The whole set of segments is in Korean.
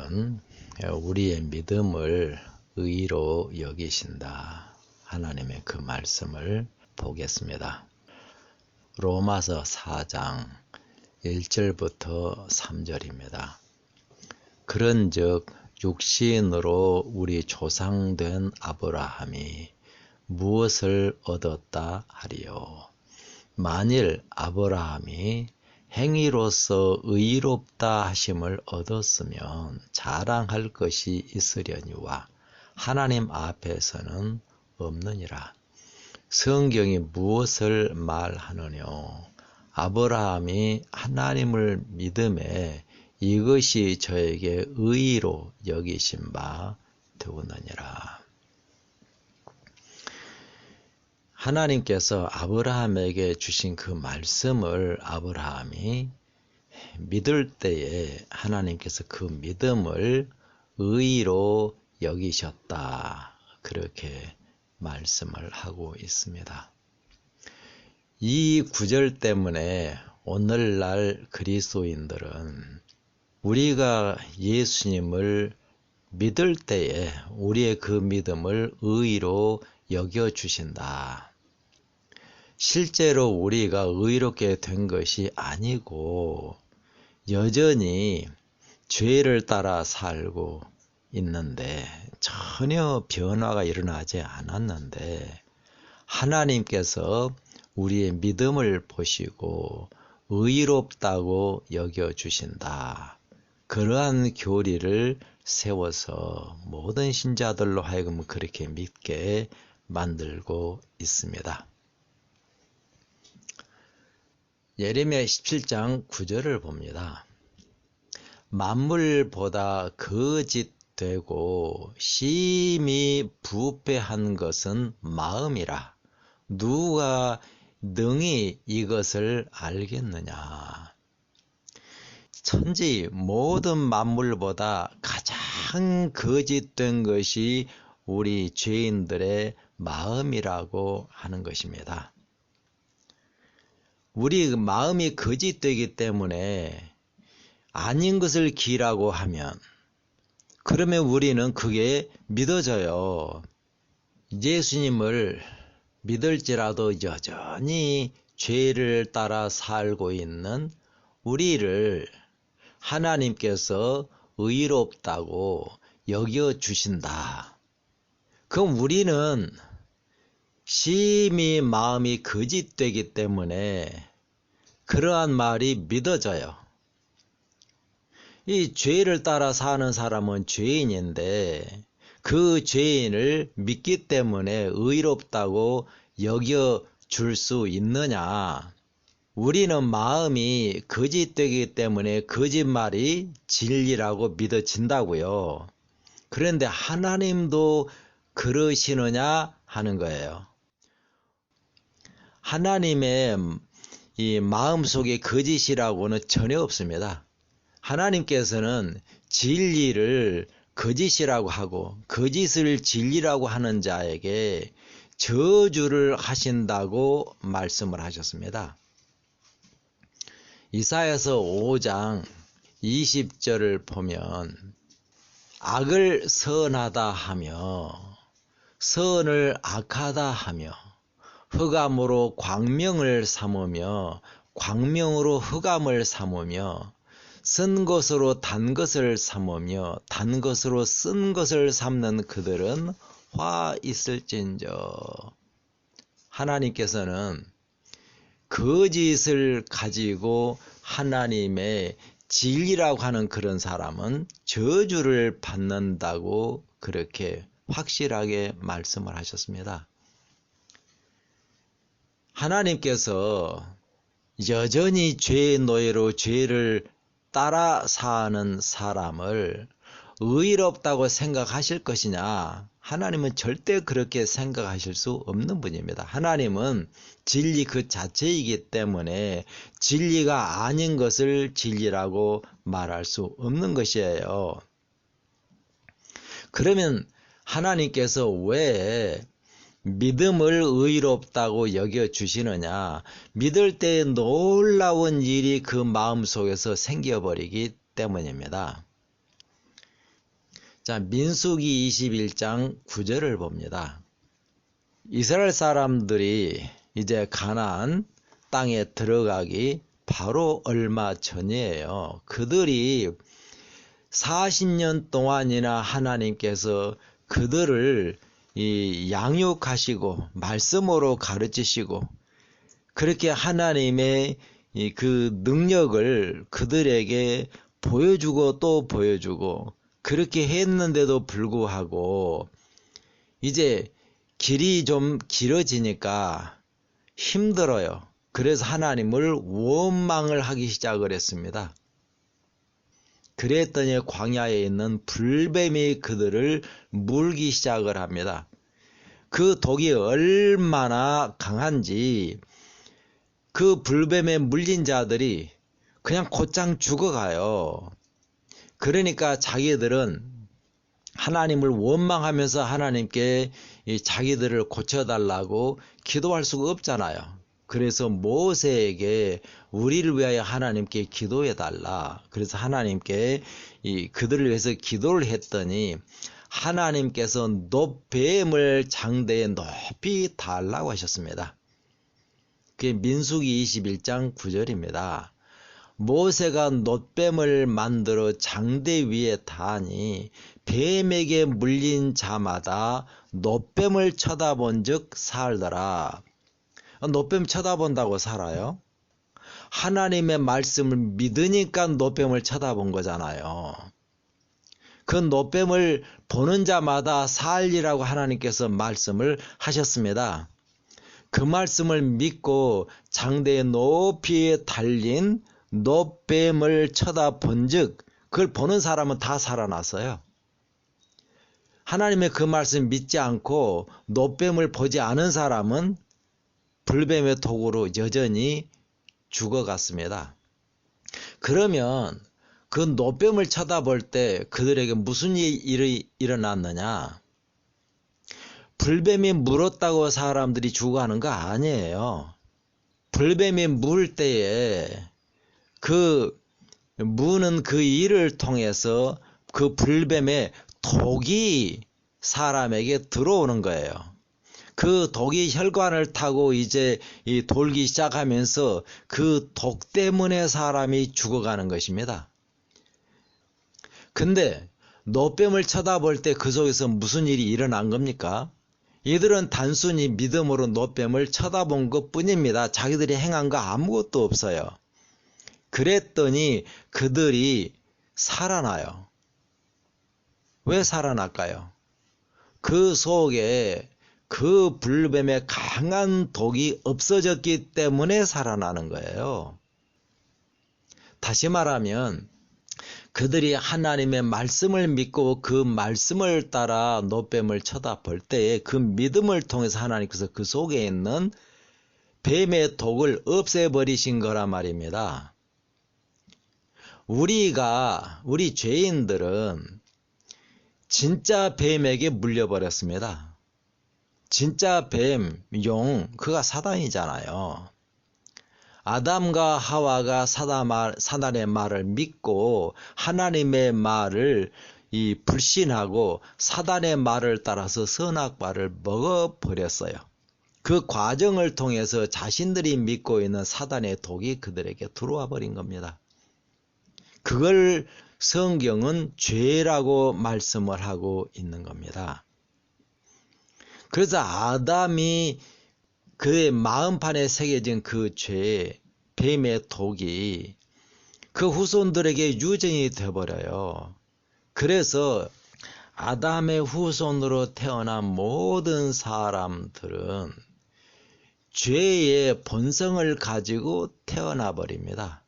오늘은 우리의 믿음을 의로 여기신다. 하나님의 그 말씀을 보겠습니다. 로마서 4장 1절부터 3절입니다. 그런즉 육신으로 우리 조상된 아브라함이 무엇을 얻었다 하리요. 만일 아브라함이 행위로서 의롭다 하심을 얻었으면 자랑할 것이 있으려니와 하나님 앞에서는 없느니라. 성경이 무엇을 말하느뇨? 아브라함이 하나님을 믿음에 이것이 저에게 의로 여기신 바 되었느니라. 하나님께서 아브라함에게 주신 그 말씀을 아브라함이 믿을 때에 하나님께서 그 믿음을 의로 여기셨다. 그렇게 말씀을 하고 있습니다. 이 구절 때문에 오늘날 그리스도인들은 우리가 예수님을 믿을 때에 우리의 그 믿음을 의로 여겨주신다. 실제로 우리가 의롭게 된 것이 아니고 여전히 죄를 따라 살고 있는데 전혀 변화가 일어나지 않았는데 하나님께서 우리의 믿음을 보시고 의롭다고 여겨주신다. 그러한 교리를 세워서 모든 신자들로 하여금 그렇게 믿게 만들고 있습니다. 예레미야 17장 9절을 봅니다. 만물보다 거짓되고 심히 부패한 것은 마음이라. 누가 능히 이것을 알겠느냐. 천지 모든 만물보다 가장 거짓된 것이 우리 죄인들의 마음이라고 하는 것입니다. 우리 마음이 거짓되기 때문에 아닌 것을 기라고 하면 그러면 우리는 그게 믿어져요. 예수님을 믿을지라도 여전히 죄를 따라 살고 있는 우리를 하나님께서 의롭다고 여겨주신다. 그럼 우리는 심히 마음이 거짓되기 때문에 그러한 말이 믿어져요. 이 죄를 따라 사는 사람은 죄인인데 그 죄인을 믿기 때문에 의롭다고 여겨줄 수 있느냐? 우리는 마음이 거짓되기 때문에 거짓말이 진리라고 믿어진다고요. 그런데 하나님도 그러시느냐 하는 거예요. 하나님의 이 마음속에 거짓이라고는 전혀 없습니다. 하나님께서는 진리를 거짓이라고 하고 거짓을 진리라고 하는 자에게 저주를 하신다고 말씀을 하셨습니다. 이사야서 5장 20절을 보면 악을 선하다 하며 선을 악하다 하며 흑암으로 광명을 삼으며 광명으로 흑암을 삼으며 쓴 것으로 단 것을 삼으며 단 것으로 쓴 것을 삼는 그들은 화 있을진저. 하나님께서는 거짓을 가지고 하나님의 진리라고 하는 그런 사람은 저주를 받는다고 그렇게 확실하게 말씀을 하셨습니다. 하나님께서 여전히 죄의 노예로 죄를 따라 사는 사람을 의롭다고 생각하실 것이냐? 하나님은 절대 그렇게 생각하실 수 없는 분입니다. 하나님은 진리 그 자체이기 때문에 진리가 아닌 것을 진리라고 말할 수 없는 것이에요. 그러면 하나님께서 왜 믿음을 의롭다고 여겨주시느냐? 믿을 때 놀라운 일이 그 마음속에서 생겨버리기 때문입니다. 자, 민수기 21장 9절을 봅니다. 이스라엘 사람들이 이제 가나안 땅에 들어가기 바로 얼마 전이에요. 그들이 40년 동안이나 하나님께서 그들을 양육하시고 말씀으로 가르치시고 그렇게 하나님의 그 능력을 그들에게 보여주고 또 보여주고 그렇게 했는데도 불구하고 이제 길이 좀 길어지니까 힘들어요. 그래서 하나님을 원망을 하기 시작을 했습니다. 그랬더니 광야에 있는 불뱀이 그들을 물기 시작을 합니다. 그 독이 얼마나 강한지 그 불뱀에 물린 자들이 그냥 곧장 죽어가요. 그러니까 자기들은 하나님을 원망하면서 하나님께 자기들을 고쳐달라고 기도할 수가 없잖아요. 그래서 모세에게 우리를 위하여 하나님께 기도해달라. 그래서 하나님께 그들을 위해서 기도를 했더니 하나님께서 놋뱀을 장대에 높이 달라고 하셨습니다. 그게 민수기 21장 9절입니다. 모세가 놋뱀을 만들어 장대 위에 다니 뱀에게 물린 자마다 놋뱀을 쳐다본 즉 살더라. 놋뱀 쳐다본다고 살아요? 하나님의 말씀을 믿으니까 놋뱀을 쳐다본 거잖아요. 그 놋뱀을 보는 자마다 살리라고 하나님께서 말씀을 하셨습니다. 그 말씀을 믿고 장대에 높이 달린 놋뱀을 쳐다본 즉 그걸 보는 사람은 다 살아났어요. 하나님의 그 말씀 믿지 않고 놋뱀을 보지 않은 사람은 불뱀의 독으로 여전히 죽어갔습니다. 그러면 그 놋뱀을 쳐다볼 때 그들에게 무슨 일이 일어났느냐? 불뱀이 물었다고 사람들이 죽어가는 거 아니에요. 불뱀이 물 때에 그 무는 그 일을 통해서 그 불뱀의 독이 사람에게 들어오는 거예요. 그 독이 혈관을 타고 이제 돌기 시작하면서 그 독 때문에 사람이 죽어가는 것입니다. 근데 놋뱀을 쳐다볼 때 그 속에서 무슨 일이 일어난 겁니까? 이들은 단순히 믿음으로 놋뱀을 쳐다본 것 뿐입니다. 자기들이 행한 거 아무것도 없어요. 그랬더니 그들이 살아나요. 왜 살아날까요? 그 속에 그 불뱀의 강한 독이 없어졌기 때문에 살아나는 거예요. 다시 말하면 그들이 하나님의 말씀을 믿고 그 말씀을 따라 놋뱀을 쳐다볼 때에 그 믿음을 통해서 하나님께서 그 속에 있는 뱀의 독을 없애버리신 거란 말입니다. 우리 죄인들은 진짜 뱀에게 물려버렸습니다. 진짜 뱀, 용, 그가 사단이잖아요. 아담과 하와가 사단의 말을 믿고 하나님의 말을 불신하고 사단의 말을 따라서 선악과를 먹어버렸어요. 그 과정을 통해서 자신들이 믿고 있는 사단의 독이 그들에게 들어와 버린 겁니다. 그걸 성경은 죄라고 말씀을 하고 있는 겁니다. 그래서 아담이 그의 마음판에 새겨진 그 죄, 뱀의 독이 그 후손들에게 유전이 되어버려요. 그래서 아담의 후손으로 태어난 모든 사람들은 죄의 본성을 가지고 태어나 버립니다.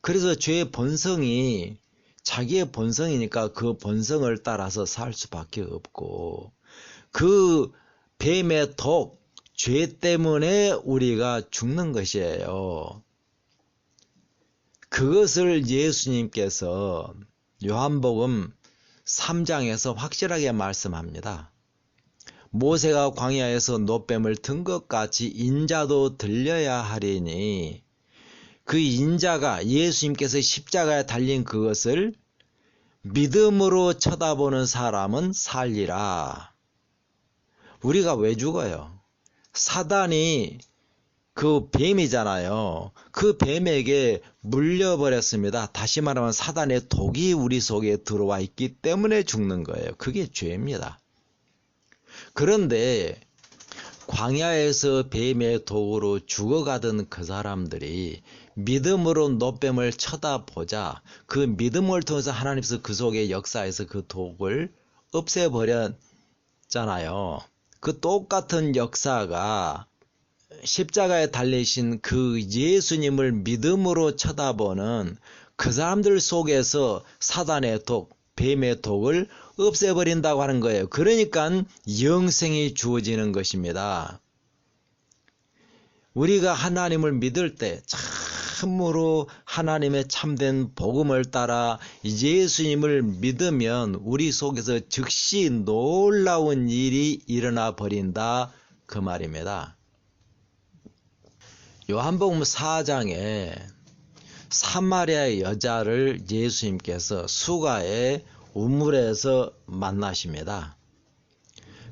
그래서 죄의 본성이 자기의 본성이니까 그 본성을 따라서 살 수밖에 없고 그 뱀의 독, 죄 때문에 우리가 죽는 것이에요. 그것을 예수님께서 요한복음 3장에서 확실하게 말씀합니다. 모세가 광야에서 놋뱀을 든 것 같이 인자도 들려야 하리니 그 인자가 예수님께서 십자가에 달린 그것을 믿음으로 쳐다보는 사람은 살리라. 우리가 왜 죽어요? 사단이 그 뱀이잖아요. 그 뱀에게 물려버렸습니다. 다시 말하면 사단의 독이 우리 속에 들어와 있기 때문에 죽는 거예요. 그게 죄입니다. 그런데 광야에서 뱀의 독으로 죽어가던 그 사람들이 믿음으로 노뱀을 쳐다보자 그 믿음을 통해서 하나님께서 그 속의 역사에서 그 독을 없애버렸잖아요. 그 똑같은 역사가 십자가에 달리신 그 예수님을 믿음으로 쳐다보는 그 사람들 속에서 사단의 독, 뱀의 독을 없애버린다고 하는 거예요. 그러니까 영생이 주어지는 것입니다. 우리가 하나님을 믿을 때 참으로 하나님의 참된 복음을 따라 예수님을 믿으면 우리 속에서 즉시 놀라운 일이 일어나 버린다 그 말입니다. 요한복음 4장에 사마리아 여자를 예수님께서 수가의 우물에서 만나십니다.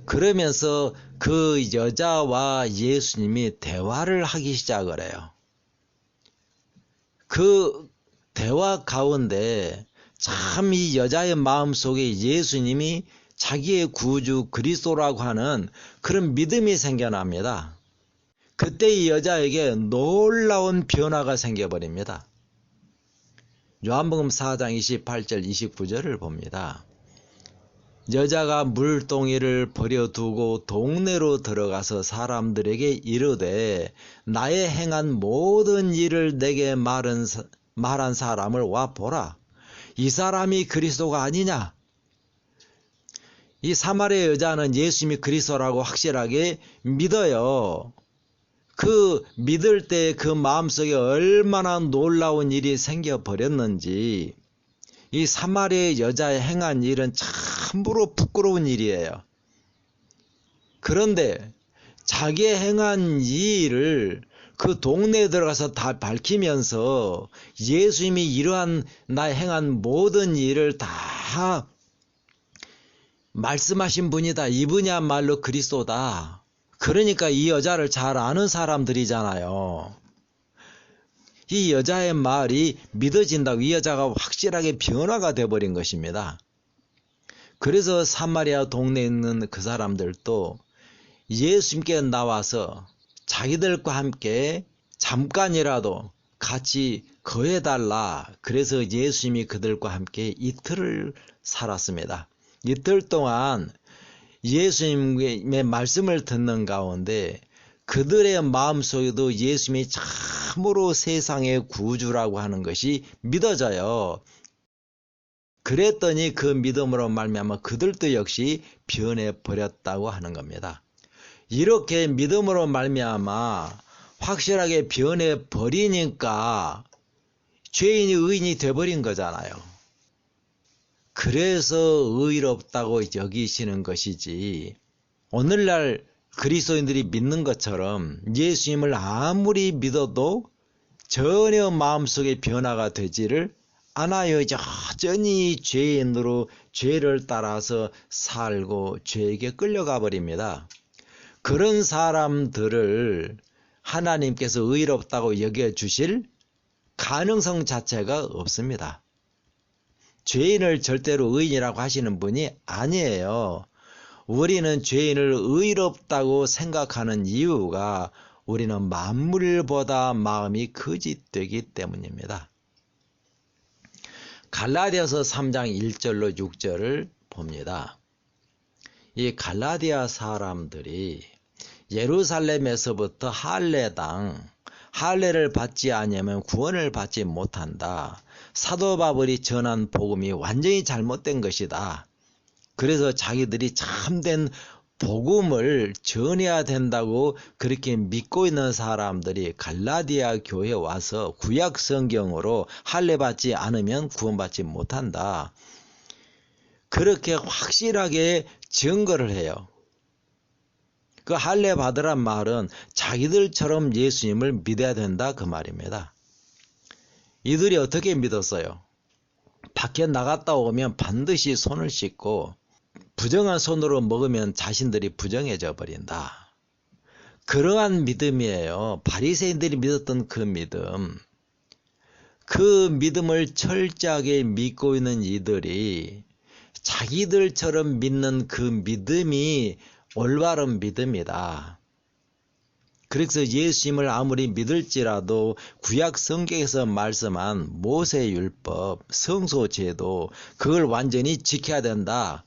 그러면서 그 여자와 예수님이 대화를 하기 시작을 해요. 그 대화 가운데 참 이 여자의 마음속에 예수님이 자기의 구주 그리스도라고 하는 그런 믿음이 생겨납니다. 그때 이 여자에게 놀라운 변화가 생겨버립니다. 요한복음 4장 28절 29절을 봅니다. 여자가 물동이를 버려두고 동네로 들어가서 사람들에게 이르되 나의 행한 모든 일을 내게 말한 사람을 와 보라. 이 사람이 그리스도가 아니냐? 이 사마리아 여자는 예수님이 그리스도라고 확실하게 믿어요. 그 믿을 때 그 마음속에 얼마나 놀라운 일이 생겨버렸는지 이 사마리아 여자의 행한 일은 참으로 부끄러운 일이에요. 그런데 자기의 행한 이 일을 그 동네에 들어가서 다 밝히면서 예수님이 이러한 나의 행한 모든 일을 다 말씀하신 분이다. 이분이야말로 그리스도다. 그러니까 이 여자를 잘 아는 사람들이잖아요. 이 여자의 말이 믿어진다고 이 여자가 확실하게 변화가 되어버린 것입니다. 그래서 사마리아 동네에 있는 그 사람들도 예수님께 나와서 자기들과 함께 잠깐이라도 같이 거해달라. 그래서 예수님이 그들과 함께 이틀을 살았습니다. 이틀 동안 예수님의 말씀을 듣는 가운데 그들의 마음속에도 예수님이 참으로 세상의 구주라고 하는 것이 믿어져요. 그랬더니 그 믿음으로 말미암아 그들도 역시 변해버렸다고 하는 겁니다. 이렇게 믿음으로 말미암아 확실하게 변해버리니까 죄인이 의인이 돼버린 거잖아요. 그래서 의롭다고 여기시는 것이지 오늘날 그리스도인들이 믿는 것처럼 예수님을 아무리 믿어도 전혀 마음속에 변화가 되지를 않아요. 여전히 죄인으로 죄를 따라서 살고 죄에게 끌려가 버립니다. 그런 사람들을 하나님께서 의롭다고 여겨주실 가능성 자체가 없습니다. 죄인을 절대로 의인이라고 하시는 분이 아니에요. 우리는 죄인을 의롭다고 생각하는 이유가 우리는 만물보다 마음이 거짓되기 때문입니다. 갈라디아서 3장 1절로 6절을 봅니다. 이 갈라디아 사람들이 예루살렘에서부터 할례를 받지 아니하면 구원을 받지 못한다. 사도 바울이 전한 복음이 완전히 잘못된 것이다. 그래서 자기들이 참된 복음을 전해야 된다고 그렇게 믿고 있는 사람들이 갈라디아 교회에 와서 구약 성경으로 할례 받지 않으면 구원받지 못한다. 그렇게 확실하게 증거를 해요. 그 할례 받으란 말은 자기들처럼 예수님을 믿어야 된다 그 말입니다. 이들이 어떻게 믿었어요? 밖에 나갔다 오면 반드시 손을 씻고 부정한 손으로 먹으면 자신들이 부정해져 버린다. 그러한 믿음이에요. 바리새인들이 믿었던 그 믿음. 그 믿음을 철저하게 믿고 있는 이들이 자기들처럼 믿는 그 믿음이 올바른 믿음이다. 그래서 예수님을 아무리 믿을지라도 구약 성경에서 말씀한 모세율법, 성소제도 그걸 완전히 지켜야 된다.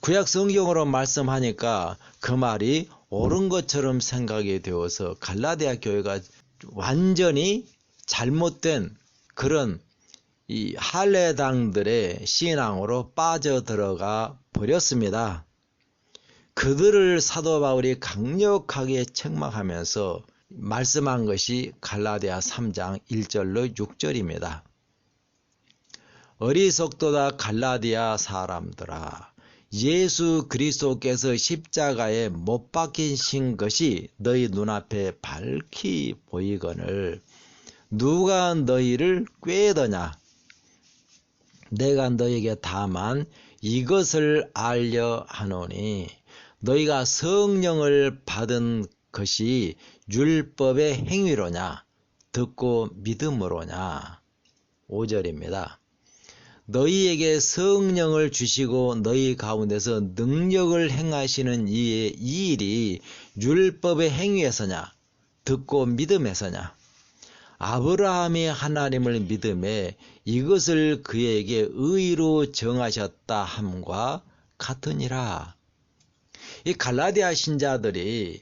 구약 성경으로 말씀하니까 그 말이 옳은 것처럼 생각이 되어서 갈라디아 교회가 완전히 잘못된 그런 이 할례당들의 신앙으로 빠져들어가 버렸습니다. 그들을 사도 바울이 강력하게 책망하면서 말씀한 것이 갈라디아 3장 1절로 6절입니다. 어리석도다 갈라디아 사람들아, 예수 그리스도께서 십자가에 못 박히신 것이 너희 눈앞에 밝히 보이거늘 누가 너희를 꾀더냐? 내가 너에게 다만 이것을 알려 하노니 너희가 성령을 받은 것이 율법의 행위로냐 듣고 믿음으로냐. 5절입니다. 너희에게 성령을 주시고 너희 가운데서 능력을 행하시는 이 일이 율법의 행위에서냐 듣고 믿음에서냐. 아브라함이 하나님을 믿음에 이것을 그에게 의로 정하셨다 함과 같으니라. 이 갈라디아 신자들이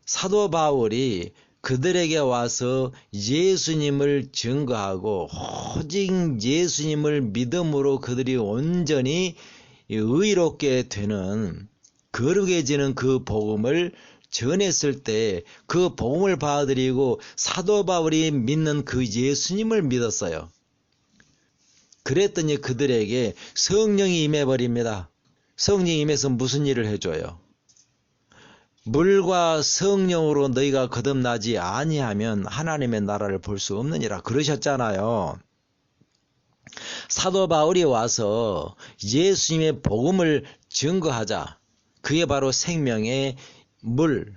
사도 바울이 그들에게 와서 예수님을 증거하고 오직 예수님을 믿음으로 그들이 온전히 의롭게 되는 거룩해지는 그 복음을 전했을 때 그 복음을 받아들이고 사도 바울이 믿는 그 예수님을 믿었어요. 그랬더니 그들에게 성령이 임해버립니다. 성령이 임해서 무슨 일을 해줘요? 물과 성령으로 너희가 거듭나지 아니하면 하나님의 나라를 볼 수 없느니라 그러셨잖아요. 사도 바울이 와서 예수님의 복음을 증거하자. 그게 바로 생명의 물,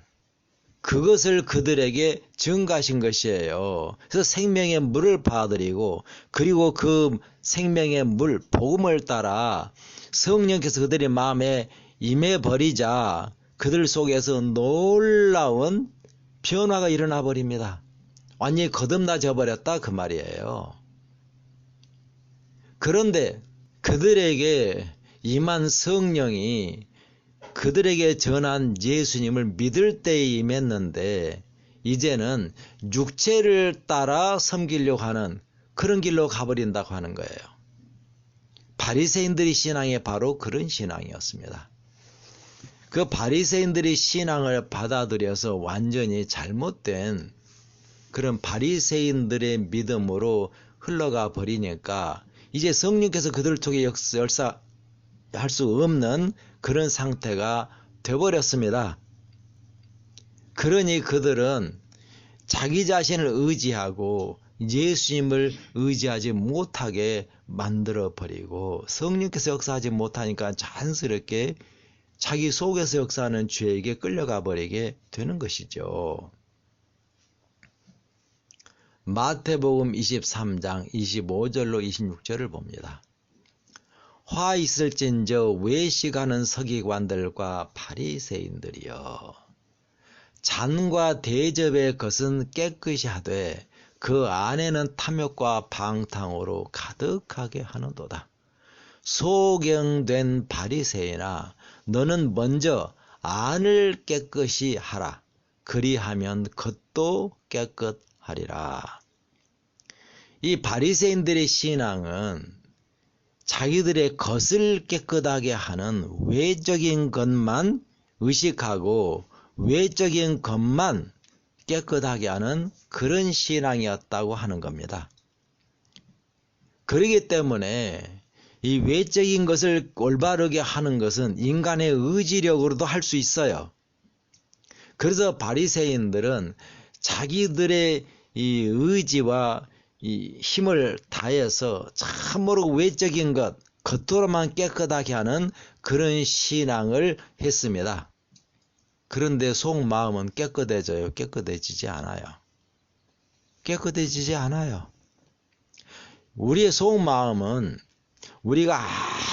그것을 그들에게 증거하신 것이에요. 그래서 생명의 물을 받아들이고 그리고 그 생명의 물, 복음을 따라 성령께서 그들의 마음에 임해버리자 그들 속에서 놀라운 변화가 일어나 버립니다. 완전히 거듭나져 버렸다 그 말이에요. 그런데 그들에게 임한 성령이 그들에게 전한 예수님을 믿을 때에 임했는데 이제는 육체를 따라 섬기려고 하는 그런 길로 가버린다고 하는 거예요. 바리새인들의 신앙이 바로 그런 신앙이었습니다. 그 바리새인들의 신앙을 받아들여서 완전히 잘못된 그런 바리새인들의 믿음으로 흘러가 버리니까 이제 성령께서 그들 통해 역사할 수 없는 그런 상태가 되어버렸습니다. 그러니 그들은 자기 자신을 의지하고 예수님을 의지하지 못하게 만들어버리고 성령께서 역사하지 못하니까 자연스럽게 자기 속에서 역사하는 죄에게 끌려가 버리게 되는 것이죠. 마태복음 23장 25절로 26절을 봅니다. 화 있을진저 외식하는 서기관들과 바리새인들이여, 잔과 대접의 것은 깨끗이 하되 그 안에는 탐욕과 방탕으로 가득하게 하는도다. 소경된 바리새인아, 너는 먼저 안을 깨끗이 하라. 그리하면 겉도 깨끗하리라. 이 바리새인들의 신앙은 자기들의 겉을 깨끗하게 하는 외적인 것만 의식하고 외적인 것만 깨끗하게 하는 그런 신앙이었다고 하는 겁니다. 그렇기 때문에 이 외적인 것을 올바르게 하는 것은 인간의 의지력으로도 할 수 있어요. 그래서 바리새인들은 자기들의 이 의지와 이 힘을 다해서 참으로 외적인 것, 겉으로만 깨끗하게 하는 그런 신앙을 했습니다. 그런데 속마음은 깨끗해져요? 깨끗해지지 않아요. 깨끗해지지 않아요. 우리의 속마음은 우리가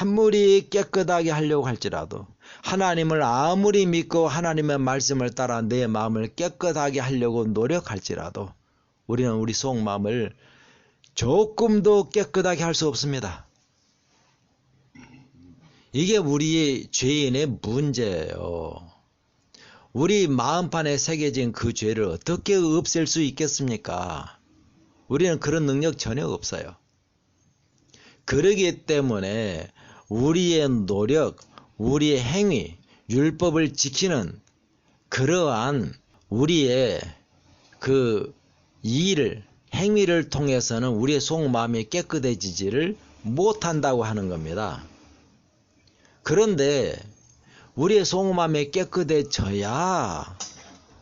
아무리 깨끗하게 하려고 할지라도, 하나님을 아무리 믿고 하나님의 말씀을 따라 내 마음을 깨끗하게 하려고 노력할지라도 우리는 우리 속마음을 조금도 깨끗하게 할 수 없습니다. 이게 우리의 죄인의 문제예요. 우리 마음판에 새겨진 그 죄를 어떻게 없앨 수 있겠습니까? 우리는 그런 능력 전혀 없어요. 그러기 때문에 우리의 노력, 우리의 행위, 율법을 지키는 그러한 우리의 그 일을, 행위를 통해서는 우리의 속마음이 깨끗해지지를 못한다고 하는 겁니다. 그런데 우리의 속마음이 깨끗해져야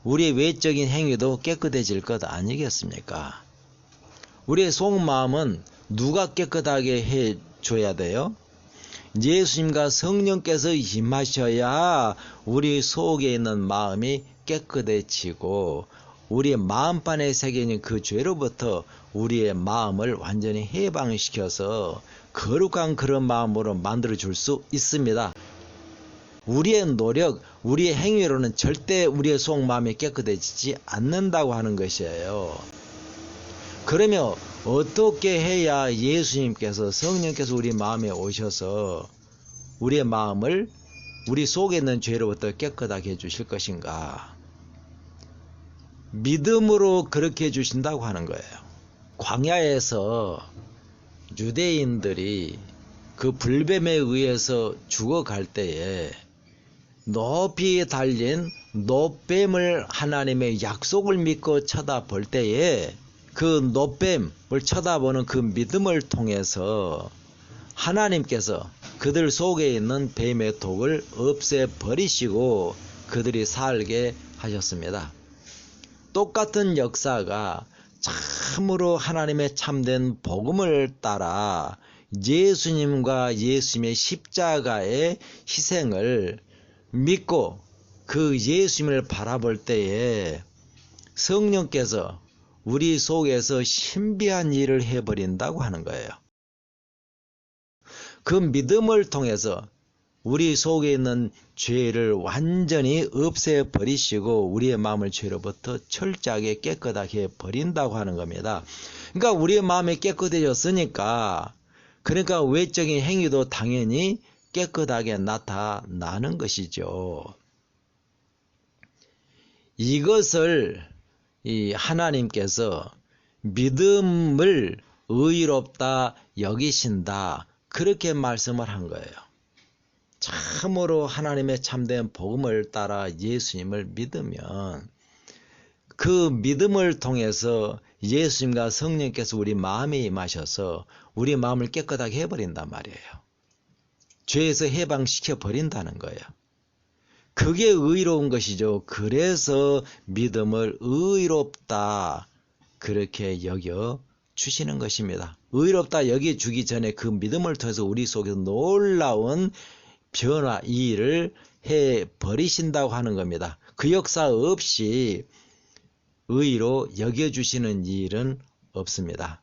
우리의 외적인 행위도 깨끗해질 것 아니겠습니까? 우리의 속마음은 누가 깨끗하게 해줘야 돼요? 예수님과 성령께서 임하셔야 우리 속에 있는 마음이 깨끗해지고 우리의 마음판에 새겨진 그 죄로부터 우리의 마음을 완전히 해방시켜서 거룩한 그런 마음으로 만들어줄 수 있습니다. 우리의 노력, 우리의 행위로는 절대 우리의 속마음이 깨끗해지지 않는다고 하는 것이에요. 그러면 어떻게 해야 예수님께서, 성령께서 우리 마음에 오셔서 우리의 마음을 우리 속에 있는 죄로부터 깨끗하게 해주실 것인가? 믿음으로 그렇게 해주신다고 하는 거예요. 광야에서 유대인들이 그 불뱀에 의해서 죽어갈 때에 높이 달린 놋뱀을, 하나님의 약속을 믿고 쳐다볼 때에 그 놋뱀을 쳐다보는 그 믿음을 통해서 하나님께서 그들 속에 있는 뱀의 독을 없애버리시고 그들이 살게 하셨습니다. 똑같은 역사가 참으로 하나님의 참된 복음을 따라 예수님과 예수님의 십자가의 희생을 믿고 그 예수님을 바라볼 때에 성령께서 우리 속에서 신비한 일을 해버린다고 하는 거예요. 그 믿음을 통해서 우리 속에 있는 죄를 완전히 없애버리시고 우리의 마음을 죄로부터 철저하게 깨끗하게 버린다고 하는 겁니다. 그러니까 우리의 마음이 깨끗해졌으니까, 그러니까 외적인 행위도 당연히 깨끗하게 나타나는 것이죠. 이것을 이 하나님께서 믿음을 의롭다 여기신다, 그렇게 말씀을 한 거예요. 참으로 하나님의 참된 복음을 따라 예수님을 믿으면 그 믿음을 통해서 예수님과 성령께서 우리 마음에 임하셔서 우리 마음을 깨끗하게 해버린단 말이에요. 죄에서 해방시켜 버린다는 거예요. 그게 의로운 것이죠. 그래서 믿음을 의롭다 그렇게 여겨 주시는 것입니다. 의롭다 여겨 주기 전에 그 믿음을 통해서 우리 속에서 놀라운 변화, 이 일을 해 버리신다고 하는 겁니다. 그 역사 없이 의로 여겨 주시는 일은 없습니다.